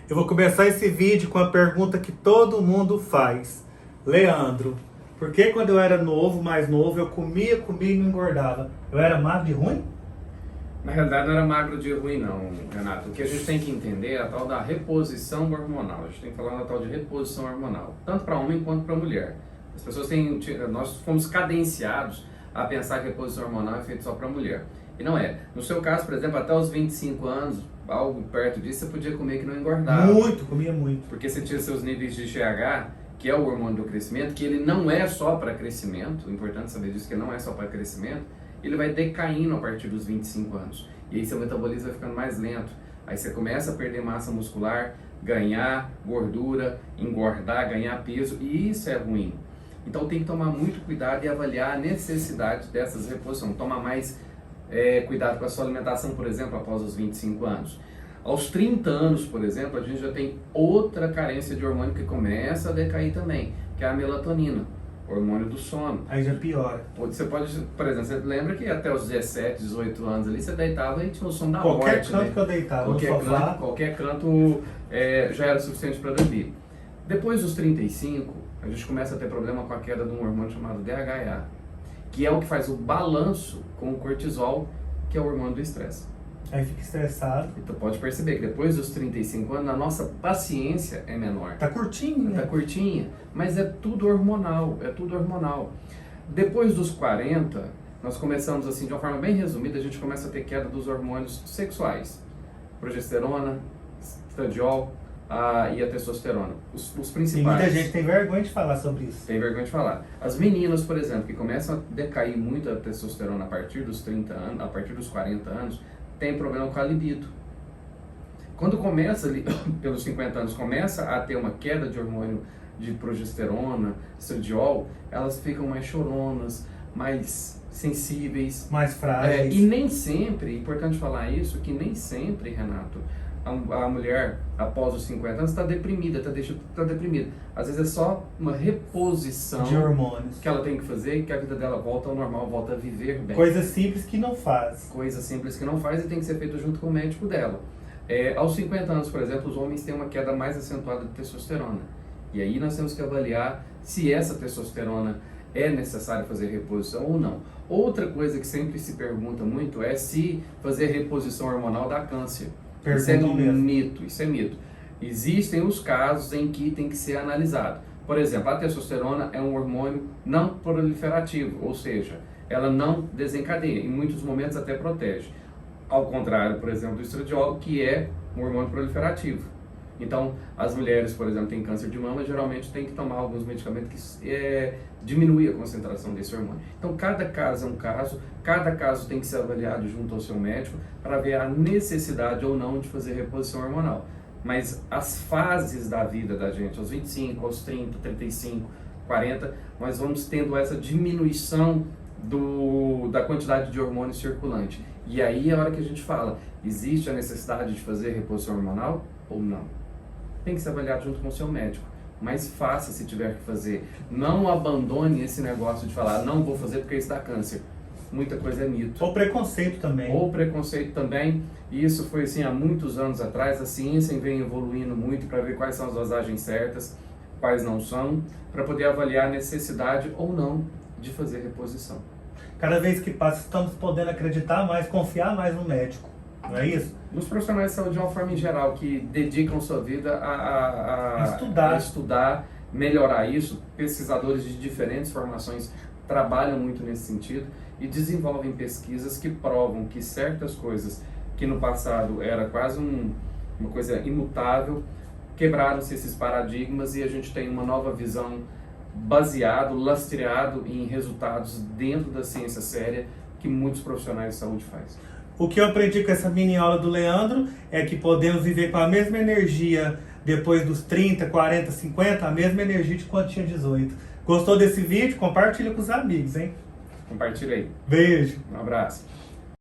Eu vou começar esse vídeo com a pergunta que todo mundo faz. Leandro, por que quando eu era novo, mais novo, eu comia e não engordava? Eu era magro e ruim? Na realidade não era magro de ruim não, Renato. O que a gente tem que entender é a tal da reposição hormonal. A gente tem que falar da tal de reposição hormonal, tanto para homem quanto para mulher. As pessoas têm, nós fomos cadenciados a pensar que reposição hormonal é feito só para mulher. E não é. No seu caso, por exemplo, até os 25 anos, algo perto disso, você podia comer que não engordava. Muito, comia muito. Porque você tinha seus níveis de GH, que é o hormônio do crescimento, que ele não é só para crescimento, é importante saber disso, que não é só para crescimento, ele vai decaindo a partir dos 25 anos. E aí seu metabolismo vai ficando mais lento. Aí você começa a perder massa muscular, ganhar gordura, engordar, ganhar peso, e isso é ruim. Então tem que tomar muito cuidado e avaliar a necessidade dessas reposições. Tomar mais cuidado com a sua alimentação, por exemplo, após os 25 anos. Aos 30 anos, por exemplo, a gente já tem outra carência de hormônio que começa a decair também, que é a melatonina, hormônio do sono. Aí já piora. Você pode, por exemplo, você lembra que até os 17, 18 anos ali, você deitava e tinha o sono da Qualquer morte, canto né? que eu deitava, no sofá. Qualquer canto já era suficiente para dormir. Depois dos 35, a gente começa a ter problema com a queda de um hormônio chamado DHEA, que é o que faz o balanço com o cortisol, que é o hormônio do estresse. Aí fica estressado. Então pode perceber que depois dos 35 anos, a nossa paciência é menor. Tá curtinho, né? Tá curtinha, mas é tudo hormonal, é tudo hormonal. Depois dos 40, nós começamos assim, de uma forma bem resumida, a gente começa a ter queda dos hormônios sexuais. Progesterona, estradiol e a testosterona. Os E principais. muita gente tem vergonha de falar sobre isso. Tem vergonha de falar. As meninas, por exemplo, que começam a decair muito a testosterona a partir dos 30 anos, a partir dos 40 anos, tem problema com a libido. Quando começa ali, pelos 50 anos, começa a ter uma queda de hormônio de progesterona, estradiol, elas ficam mais choronas, mais sensíveis. Mais frágeis. E nem sempre, é importante falar isso, que nem sempre, Renato, a mulher, após os 50 anos, está deprimida, está deprimida. Às vezes é só uma reposição De hormônios. que ela tem que fazer e que a vida dela volta ao normal, volta a viver bem. Coisa simples que não faz. Coisa simples que não faz e tem que ser feito junto com o médico dela. Aos 50 anos, por exemplo, os homens têm uma queda mais acentuada de testosterona. E aí nós temos que avaliar se essa testosterona é necessário fazer reposição ou não. Outra coisa que sempre se pergunta muito é se fazer reposição hormonal dá câncer. Isso é mito, isso é mito. Existem os casos em que tem que ser analisado. Por exemplo, a testosterona é um hormônio não proliferativo, ou seja, ela não desencadeia, em muitos momentos até protege. Ao contrário, por exemplo, do estradiol, que é um hormônio proliferativo. Então, as mulheres, por exemplo, que têm câncer de mama, geralmente têm que tomar alguns medicamentos que diminuem a concentração desse hormônio. Então, cada caso é um caso, cada caso tem que ser avaliado junto ao seu médico para ver a necessidade ou não de fazer reposição hormonal. Mas as fases da vida da gente, aos 25, aos 30, 35, 40, nós vamos tendo essa diminuição da quantidade de hormônio circulante. E aí é a hora que a gente fala, existe a necessidade de fazer reposição hormonal ou não? Tem que ser avaliado junto com o seu médico, mas faça se tiver que fazer. Não abandone esse negócio de falar, não vou fazer porque isso dá câncer. Muita coisa é mito. Ou preconceito também. Ou preconceito também. E isso foi assim há muitos anos atrás. A ciência vem evoluindo muito para ver quais são as dosagens certas, quais não são, para poder avaliar a necessidade ou não de fazer reposição. Cada vez que passa, estamos podendo acreditar mais, confiar mais no médico. Não é isso? Nos profissionais de saúde, de uma forma em geral, que dedicam sua vida a estudar, melhorar isso, pesquisadores de diferentes formações trabalham muito nesse sentido e desenvolvem pesquisas que provam que certas coisas que no passado era quase uma coisa imutável, quebraram-se esses paradigmas e a gente tem uma nova visão lastreado em resultados dentro da ciência séria que muitos profissionais de saúde fazem. O que eu aprendi com essa mini aula do Leandro é que podemos viver com a mesma energia depois dos 30, 40, 50, a mesma energia de quando tinha 18. Gostou desse vídeo? Compartilha com os amigos, hein? Compartilha aí. Beijo. Um abraço.